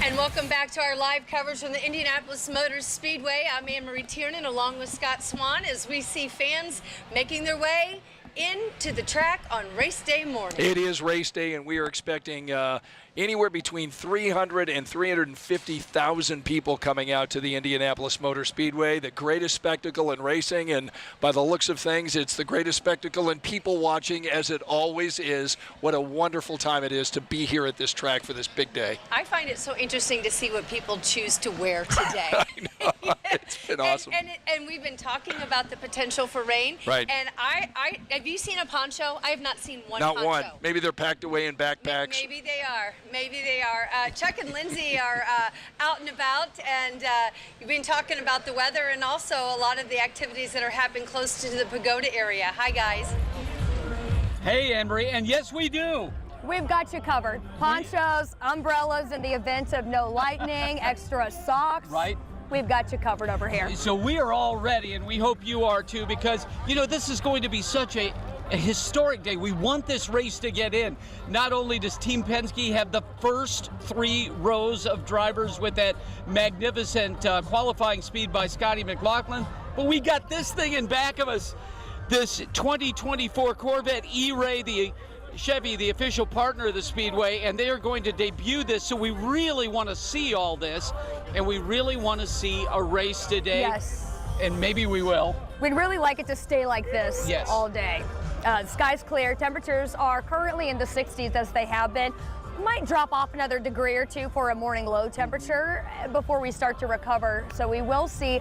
And welcome back to our live coverage from the Indianapolis Motor Speedway. I'm Anne-Marie Tiernan along with Scott Swan as we see fans making their way into the track on race day morning. It is race day, and we are expecting anywhere between 300 and 350,000 people coming out to the Indianapolis Motor Speedway, the greatest spectacle in racing, and by the looks of things, it's the greatest spectacle in people watching, as it always is. What a wonderful time it is to be here at this track for this big day. I find it so interesting to see what people choose to wear today. I know. It's been awesome. And we've been talking about the potential for rain. Right. And I have you seen a poncho? I have not seen one Not poncho. one. Maybe they're packed away in backpacks. Maybe they are. Maybe they are. Chuck and Lindsay are out and about, and you've been talking about the weather and also a lot of the activities that are happening close to the pagoda area. Hi, guys. Hey, Anne-Marie, and yes, we do. We've got you covered. Ponchos, umbrellas in the event of no lightning, extra socks. Right. We've got you covered over here. So we are all ready, and we hope you are too, because, you know, this is going to be such a historic day. We want this race to get in. Not only does Team Penske have the first 3 rows of drivers with that magnificent qualifying speed by Scotty McLaughlin, but we got this thing in back of us, this 2024 Corvette E-Ray, the Chevy, the official partner of the Speedway, and they are going to debut this, so we really want to see all this, and we really want to see a race today. Yes. And maybe we will. We'd really like it to stay like this Yes. all day. Sky's clear. Temperatures are currently in the 60s as they have been. Might drop off another degree or 2 for a morning low temperature before we start to recover. So we will see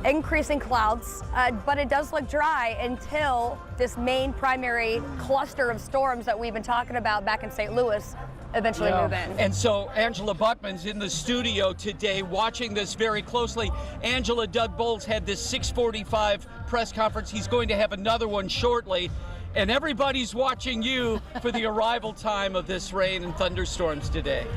increasing clouds, but it does look dry until this main primary cluster of storms that we've been talking about back in St. Louis eventually move in. And so Angela Buckman's in the studio today watching this very closely. Angela, Doug Boles had this 6:45 press conference. He's going to have another one shortly. And everybody's watching you for the arrival time of this rain and thunderstorms today.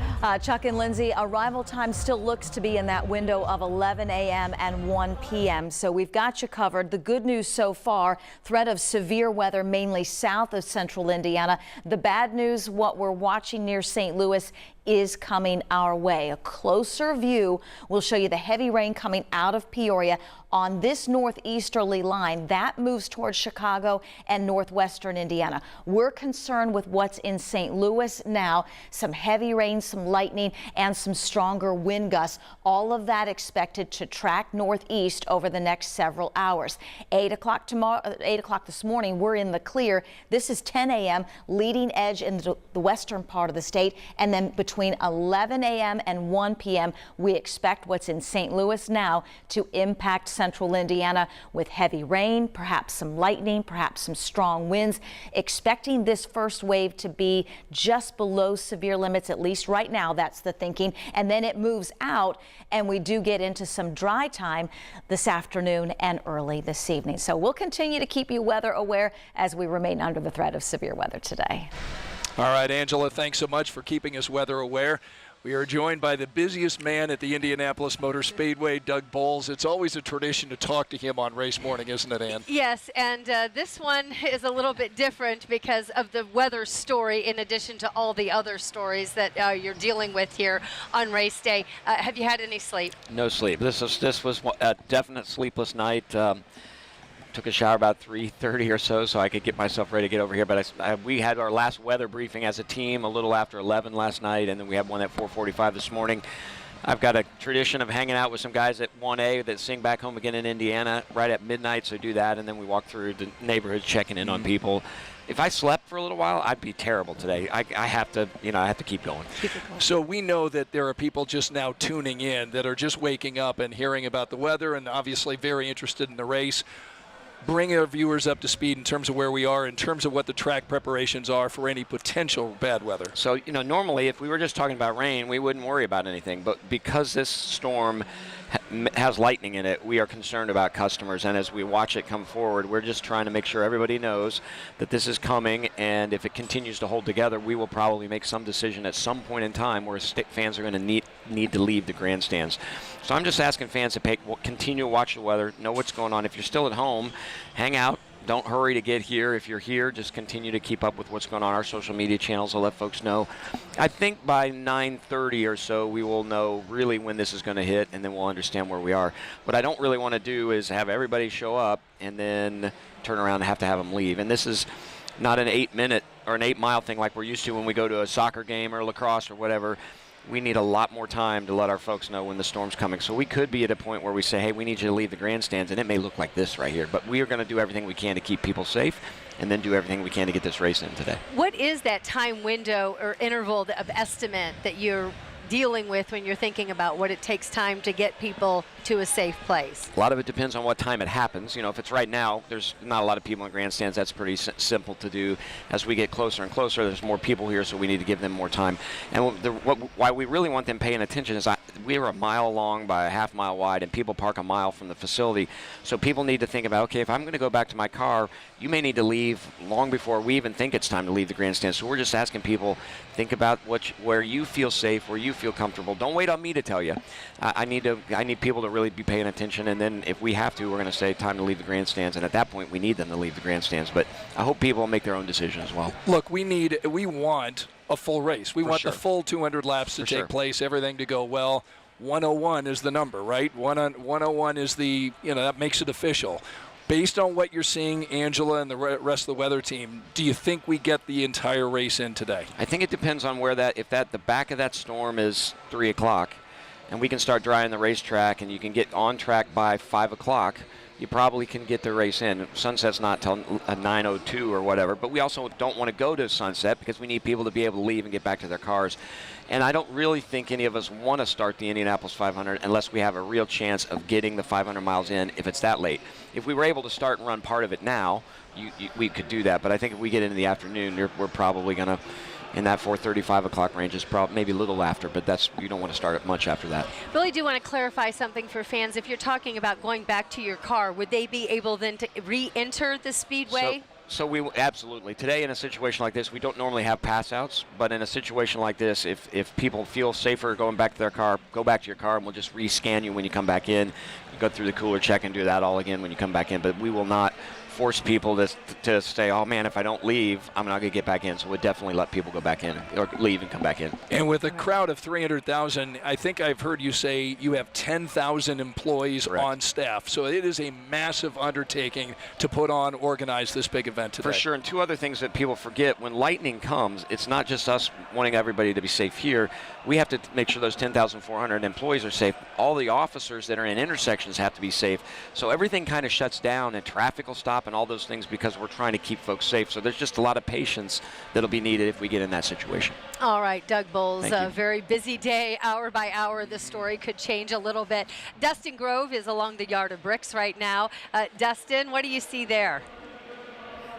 Chuck and Lindsay, arrival time still looks to be in that window of 11 a.m. and 1 p.m. So we've got you covered. The good news so far, threat of severe weather mainly south of central Indiana. The bad news, what we're watching near St. Louis is coming our way. A closer view will show you the heavy rain coming out of Peoria on this northeasterly line. That moves towards Chicago and northwestern Indiana. We're concerned with what's in St. Louis now. Some heavy rain, some lightning, and some stronger wind gusts. All of that expected to track northeast over the next several hours. 8 o'clock tomorrow, 8 o'clock this morning, we're in the clear. This is 10 a.m. leading edge in the western part of the state, and then between 11 a.m. and 1 p.m. we expect what's in St. Louis now to impact central Indiana with heavy rain, perhaps some lightning, perhaps some strong winds. Expecting this first wave to be just below severe limits, at least right now, that's the thinking. And then it moves out and we do get into some dry time this afternoon and early this evening. So we'll continue to keep you weather aware as we remain under the threat of severe weather today. All right, Angela, thanks so much for keeping us weather aware. We are joined by the busiest man at the Indianapolis Motor Speedway, Doug Boles. It's always a tradition to talk to him on race morning, isn't it, Ann? Yes, and this one is a little bit different because of the weather story in addition to all the other stories that you're dealing with here on race day. Have you had any sleep? No sleep. This was a definite sleepless night. Took a shower about 3:30 or so I could get myself ready to get over here. But we had our last weather briefing as a team a little after 11 last night, and then we had one at 4:45 this morning. I've got a tradition of hanging out with some guys at 1A that sing back home again in Indiana right at midnight, so do that, and then we walk through the neighborhood checking in on people. If I slept for a little while, I'd be terrible today. I have to, I have to keep going. So we know that there are people just now tuning in that are just waking up and hearing about the weather and obviously very interested in the race. Bring our viewers up to speed in terms of where we are, in terms of what the track preparations are for any potential bad weather. So, normally if we were just talking about rain, we wouldn't worry about anything. But because this storm has lightning in it, we are concerned about customers. And as we watch it come forward, we're just trying to make sure everybody knows that this is coming. And if it continues to hold together, we will probably make some decision at some point in time where fans are going to need to leave the grandstands. So I'm just asking fans to continue to watch the weather, know what's going on. If you're still at home, hang out, Don't hurry to get here. If you're here, just continue to keep up with what's going on. Our social media channels will let folks know. I think by 9:30 or so, we will know really when this is going to hit, and then we'll understand where we are. What I don't really want to do is have everybody show up and then turn around and have to have them leave. And this is not an 8-minute or an 8-mile thing like we're used to when we go to a soccer game or lacrosse or whatever. We need a lot more time to let our folks know when the storm's coming. So we could be at a point where we say, hey, we need you to leave the grandstands, and it may look like this right here. But we are going to do everything we can to keep people safe and then do everything we can to get this race in today. What is that time window or interval of estimate that you're dealing with when you're thinking about what it takes time to get people to a safe place? A lot of it depends on what time it happens. You know, if it's right now, there's not a lot of people in grandstands. That's pretty simple to do. As we get closer and closer, there's more people here, so we need to give them more time. And why we really want them paying attention is we are a mile long by a half mile wide, and people park a mile from the facility. So people need to think about, okay, if I'm going to go back to my car, you may need to leave long before we even think it's time to leave the grandstand. So we're just asking people, think about where you feel safe, where you feel comfortable. Don't wait on me to tell you. I need people to really be paying attention, and then if we have to, we're going to say time to leave the grandstands, and at that point we need them to leave the grandstands. But I hope people will make their own decision as well. Look, we want a full race. We want the full 200 laps to take place, everything to go well. 101 is the number, right? 101 is the, that makes it official. Based on what you're seeing, Angela and the rest of the weather team, do you think we get the entire race in today? I think it depends on where if the back of that storm is 3 o'clock, and we can start drying the racetrack, and you can get on track by 5 o'clock, you probably can get the race in. Sunset's not till 9:02 or whatever, but we also don't want to go to sunset because we need people to be able to leave and get back to their cars. And I don't really think any of us want to start the Indianapolis 500 unless we have a real chance of getting the 500 miles in if it's that late. If we were able to start and run part of it now, we could do that. But I think if we get into the afternoon, we're probably going to, in that 4:30, 5 o'clock range, is probably maybe a little after, but you don't want to start it much after that. Really do want to clarify something for fans. If you're talking about going back to your car, would they be able then to re-enter the speedway? So we absolutely. Today, in a situation like this, we don't normally have pass outs, but in a situation like this, if people feel safer going back to their car, go back to your car, and we'll just re-scan you when you come back in. You go through the cooler check and do that all again when you come back in, but we will not force people to say, oh man, if I don't leave, I'm not going to get back in. So we'll definitely let people go back in or leave and come back in. And with a crowd of 300,000, I think I've heard you say you have 10,000 employees on staff. So it is a massive undertaking to organize this big event today. For sure. And two other things that people forget, when lightning comes, it's not just us wanting everybody to be safe here. We have to make sure those 10,400 employees are safe. All the officers that are in intersections have to be safe. So everything kind of shuts down and traffic will stop and all those things because we're trying to keep folks safe. So there's just a lot of patience that'll be needed if we get in that situation. All right, Doug Boles, a very busy day, hour by hour. The story could change a little bit. Dustin Grove is along the Yard of Bricks right now. Dustin, what do you see there?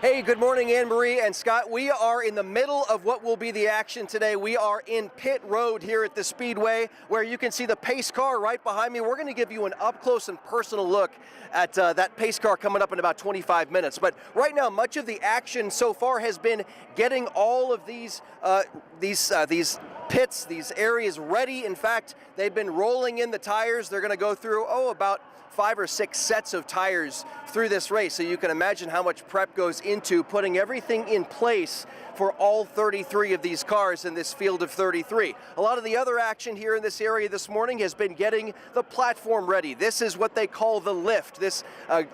Hey, good morning, Anne-Marie and Scott. We are in the middle of what will be the action today. We are in Pit Road here at the Speedway, where you can see the pace car right behind me. We're going to give you an up-close and personal look at that pace car coming up in about 25 minutes. But right now, much of the action so far has been getting all of these pits, these areas ready. In fact, they've been rolling in the tires. They're going to go through, about 5 or 6 sets of tires through this race. So you can imagine how much prep goes into putting everything in place for all 33 of these cars in this field of 33. A lot of the other action here in this area this morning has been getting the platform ready. This is what they call the lift. This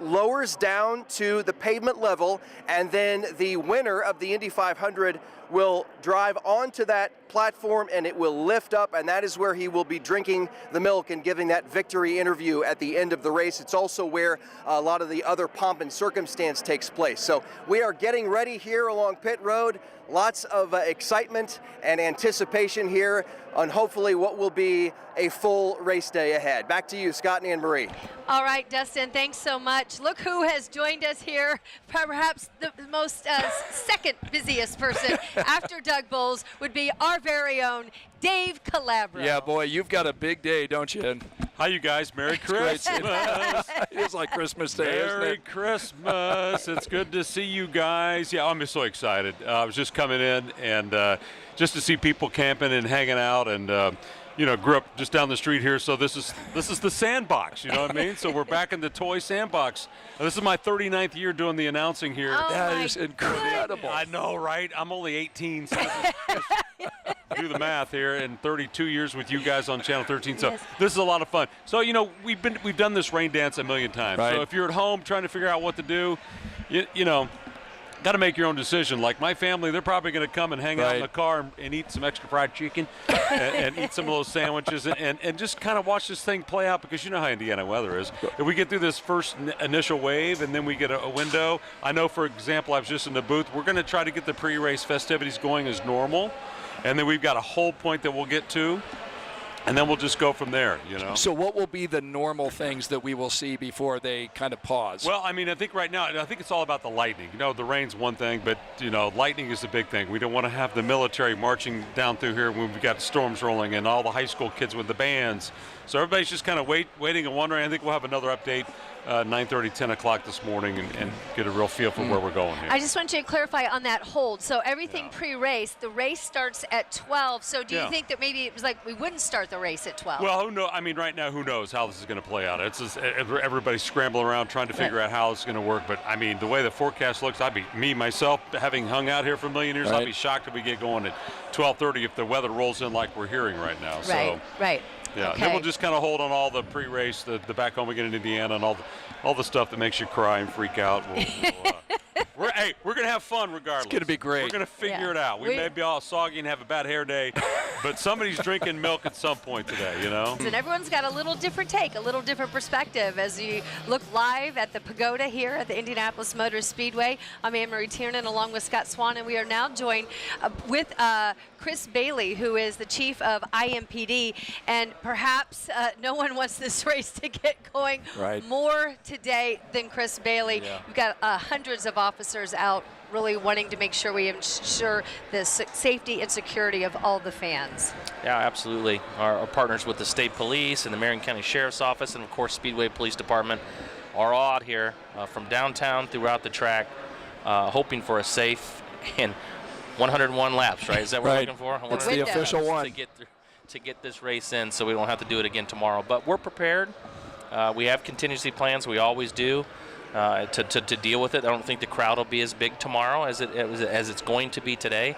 lowers down to the pavement level, and then the winner of the Indy 500 will drive onto that platform and it will lift up, and that is where he will be drinking the milk and giving that victory interview at the end of the race. It's also where a lot of the other pomp and circumstance takes place. So we are getting ready here along Pit Road. Lots of excitement and anticipation here on hopefully what will be a full race day ahead. Back to you, Scott and Anne-Marie. All right, Dustin, thanks so much. Look who has joined us here, perhaps the most second busiest person after Doug Boles would be our very own Dave Calabro. Yeah, boy, you've got a big day, don't you? Hi, you guys. Merry Christmas. It is like Christmas Day, isn't Merry it? Christmas. It's good to see you guys. Yeah, I'm so excited. I was just coming in and just to see people camping and hanging out and grew up just down the street here, so this is the sandbox, you know what I mean? So we're back in the toy sandbox. And this is my 39th year doing the announcing here. Oh, That my is incredible. goodness. I know, right? I'm only 18, so just do the math here, and 32 years with you guys on Channel 13. So Yes. this is a lot of fun. So we've done this rain dance a million times. Right. So if you're at home trying to figure out what to do, you know, got to make your own decision. Like my family, they're probably going to come and hang out in the car and eat some extra fried chicken and eat some of those sandwiches and just kind of watch this thing play out, because you know how Indiana weather is. If we get through this first initial wave and then we get a window, I know, for example, I was just in the booth, we're going to try to get the pre-race festivities going as normal, and then we've got a whole point that we'll get to. And then we'll just go from there, you know. So what will be the normal things that we will see before they kind of pause? Well, I mean, I think right now, I think it's all about the lightning. You know, the rain's one thing, but, lightning is the big thing. We don't want to have the military marching down through here when we've got storms rolling and all the high school kids with the bands. So everybody's just kind of waiting and wondering. I think we'll have another update 9:30, 10 o'clock this morning and get a real feel for where we're going here. I just want you to clarify on that hold. So everything pre-race, the race starts at 12. So do you think that maybe it was like we wouldn't start the race at 12? Well, who knows? I mean, right now, who knows how this is going to play out? It's just everybody's scrambling around trying to figure out how it's going to work. But I mean, the way the forecast looks, myself, having hung out here for a million years, I'd be shocked if we get going at 12:30 if the weather rolls in like we're hearing right now. Right, right. Yeah, Okay. then we'll just kind of hold on all the pre-race, the back home we get in Indiana, and all the stuff that makes you cry and freak out. We're gonna have fun regardless. It's gonna be great. We're gonna figure it out. We may be all soggy and have a bad hair day, but somebody's drinking milk at some point today, you know. And everyone's got a little different take, a little different perspective as you look live at the pagoda here at the Indianapolis Motor Speedway. I'm Anne-Marie Tiernan along with Scott Swan, and we are now joined with Chris Bailey, who is the chief of IMPD, and perhaps no one wants this race to get going more today than Chris Bailey. We've got hundreds of officers out really wanting to make sure we ensure the safety and security of all the fans. Yeah, absolutely. Our partners with the state police and the Marion County Sheriff's Office and, of course, Speedway Police Department are all out here from downtown throughout the track, hoping for a safe and 101 laps, right? Is that what we're looking for? That's the official one. To get this race in so we don't have to do it again tomorrow. But we're prepared. We have contingency plans. We always do. To deal with it. I don't think the crowd will be as big tomorrow as it's going to be today,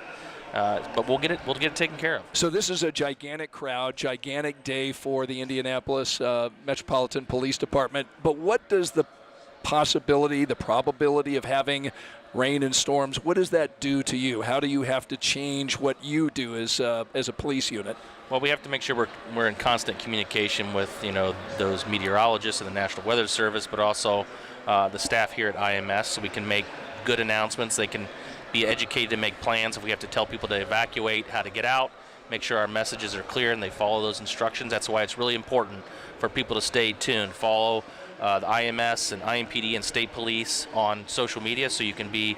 but we'll get it taken care of. So this is a gigantic crowd, gigantic day for the Indianapolis Metropolitan Police Department. But what does the probability of having rain and storms, what does that do to you? How do you have to change what you do as a police unit? Well, we have to make sure we're in constant communication with those meteorologists and the National Weather Service, but also the staff here at IMS, so we can make good announcements. They can be educated to make plans if we have to tell people to evacuate, how to get out, make sure our messages are clear and they follow those instructions. That's why it's really important for people to stay tuned, follow the IMS and IMPD and state police on social media so you can be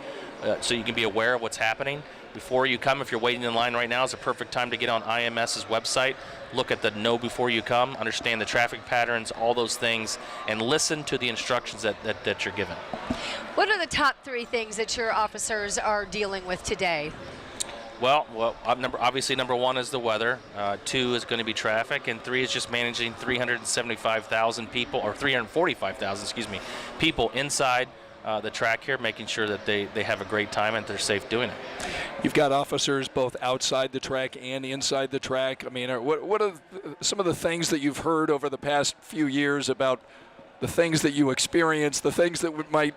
aware of what's happening. Before you come, if you're waiting in line right now, is a perfect time to get on IMS's website, look at the know before you come, understand the traffic patterns, all those things, and listen to the instructions that you're given. What are the top 3 things that your officers are dealing with today? Well, obviously number 1 is the weather, 2 is going to be traffic, and 3 is just managing 375,000 people, or 345,000, people inside the track here, making sure that they have a great time and they're safe doing it. You've got officers both outside the track and inside the track. I mean, what are some of the things that you've heard over the past few years about the things that you experience, the things that might,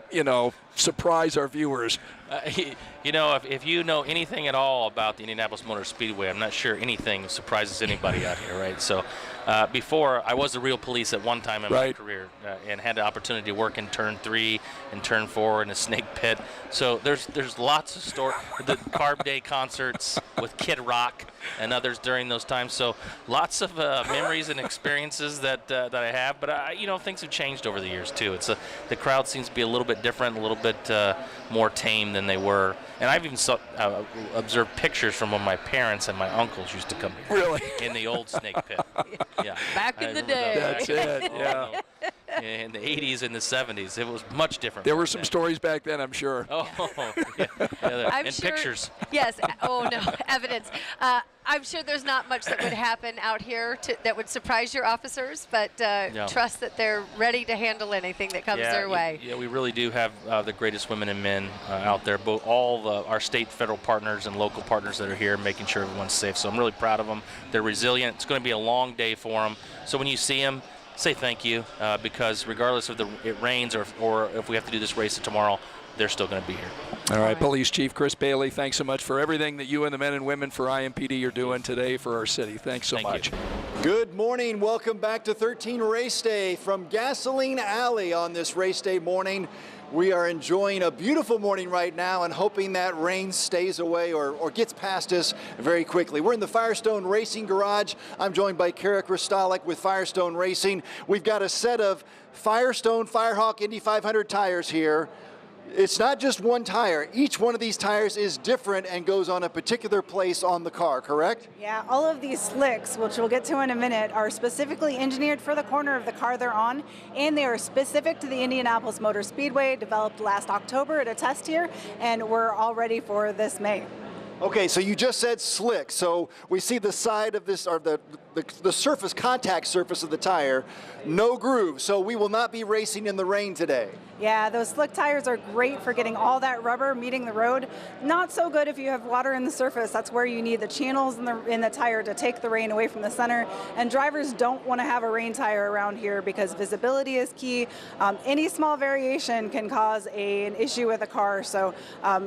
surprise our viewers? If you know anything at all about the Indianapolis Motor Speedway, I'm not sure anything surprises anybody out here, right? So before, I was the real police at one time in my career and had the opportunity to work in Turn 3 and Turn 4 in a snake pit. So there's lots of stories, the Carb Day concerts with Kid Rock and others during those times. So lots of memories and experiences that I have. But things have changed over the years too. The crowd seems to be a little bit different, a little bit more tame than they were. And I've even observed pictures from when my parents and my uncles used to come here. Really? In the old snake pit. Yeah. Back in the day. That's it. Yeah. in the 80s and the 70s. It was much different. There were some stories back then, I'm sure. Oh, yeah. I'm And sure, pictures. Yes. Oh no, evidence. I'm sure there's not much that would happen out here that would surprise your officers, but trust that they're ready to handle anything that comes their way. Yeah, we really do have the greatest women and men out there, both our state, federal partners and local partners that are here making sure everyone's safe. So I'm really proud of them. They're resilient. It's going to be a long day for them. So when you see them, say thank you, because regardless if it rains or if we have to do this race tomorrow, they're still going to be here. All right, Police Chief Chris Bailey, thanks so much for everything that you and the men and women for IMPD are doing today for our city. Thanks so much. Good morning. Welcome back to 13 Race Day from Gasoline Alley on this race day morning. We are enjoying a beautiful morning right now and hoping that rain stays away or gets past us very quickly. We're in the Firestone Racing Garage. I'm joined by Kara Kristalik with Firestone Racing. We've got a set of Firestone Firehawk Indy 500 tires here. It's not just one tire. Each one of these tires is different and goes on a particular place on the car, correct? Yeah, all of these slicks, which we'll get to in a minute, are specifically engineered for the corner of the car they're on, and they are specific to the Indianapolis Motor Speedway, developed last October at a test here, and we're all ready for this May. Okay, so you just said slick. So we see the side of this, or the surface, contact surface of the tire, no groove. So we will not be racing in the rain today. Yeah, those slick tires are great for getting all that rubber meeting the road. Not so good if you have water in the surface. That's where you need the channels in the tire to take the rain away from the center. And drivers don't want to have a rain tire around here because visibility is key. Any small variation can cause an issue with a car. So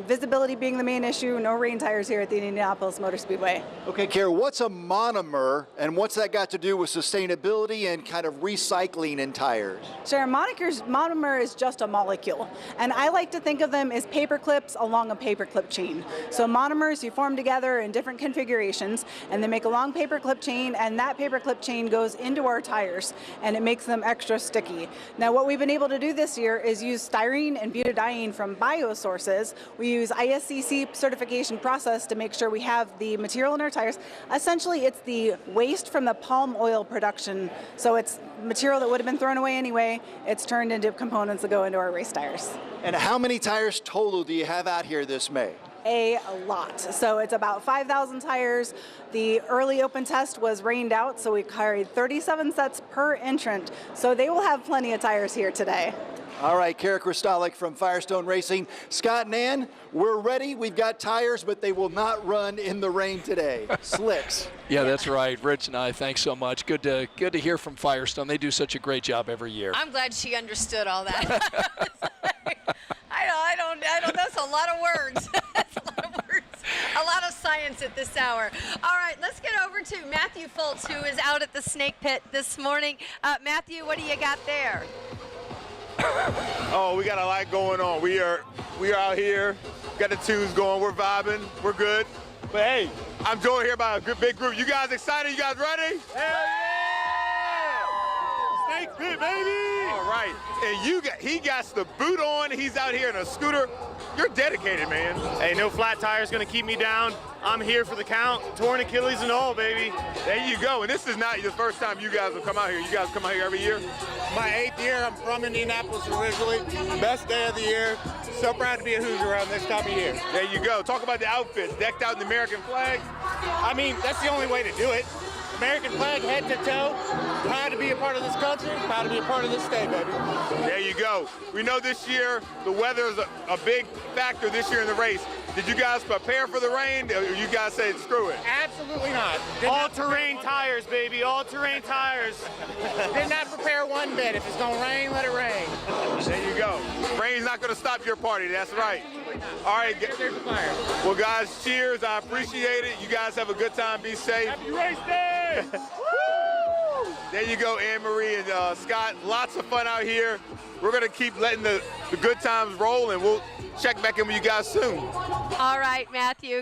visibility being the main issue, no rain tires here at the Indianapolis Motor Speedway. Okay, Kara, what's a monomer and what's that got to do with sustainability and kind of recycling in tires? Sure, monomer is just a molecule, and I like to think of them as paper clips along a paper clip chain. So monomers, you form together in different configurations, and they make a long paper clip chain, and that paper clip chain goes into our tires, and it makes them extra sticky. Now, what we've been able to do this year is use styrene and butadiene from biosources. We use ISCC certification process to make sure we have the material in our tires. Essentially, it's the waste from the palm oil production. So it's material that would have been thrown away anyway. It's turned into components that go into our race tires. And how many tires total do you have out here this May? A lot. So it's about 5,000 tires. The early open test was rained out, so we carried 37 sets per entrant. So they will have plenty of tires here today. All right, Kara Kristalik from Firestone Racing. Scott and Ann, we're ready. We've got tires, but they will not run in the rain today. Slicks. Yeah, that's right. Rich and I, thanks so much. Good to hear from Firestone. They do such a great job every year. I'm glad she understood all that. I don't. That's a lot of words. That's a lot of words. A lot of science at this hour. All right, let's get over to Matthew Foltz, who is out at the Snake Pit this morning. Matthew, what do you got there? Oh, we got a lot going on. We are out here, got the tunes going, we're vibing, we're good. But hey, I'm joined here by a good big group. You guys excited? You guys ready? Hell yeah! Snake Pit, baby! All right, and he got the boot on. He's out here in a scooter. You're dedicated, man. Hey, no flat tire's gonna keep me down. I'm here for the count, torn Achilles and all, baby. There you go. And this is not the first time you guys will come out here. You guys come out here every year? My 8th year. I'm from Indianapolis originally. Best day of the year. So proud to be a Hoosier around this time of year. There you go. Talk about the outfits. Decked out in the American flag. I mean, that's the only way to do it. American flag head to toe. Proud to be a part of this country. Proud to be a part of this state, baby. There you go. We know this year the weather is a big factor this year in the race. Did you guys prepare for the rain, or you guys say screw it? Absolutely not. All-terrain tires, baby. All-terrain tires. Did not prepare one bit. If it's gonna rain, let it rain. There you go. Rain's not gonna stop your party. That's right. All right. There's the fire. Well, guys, cheers. I appreciate it. You guys have a good time. Be safe. Happy race day! Woo! There you go, Anne Marie and Scott. Lots of fun out here. We're gonna keep letting the good times roll, and we'll check back in with you guys soon. All right, Matthew.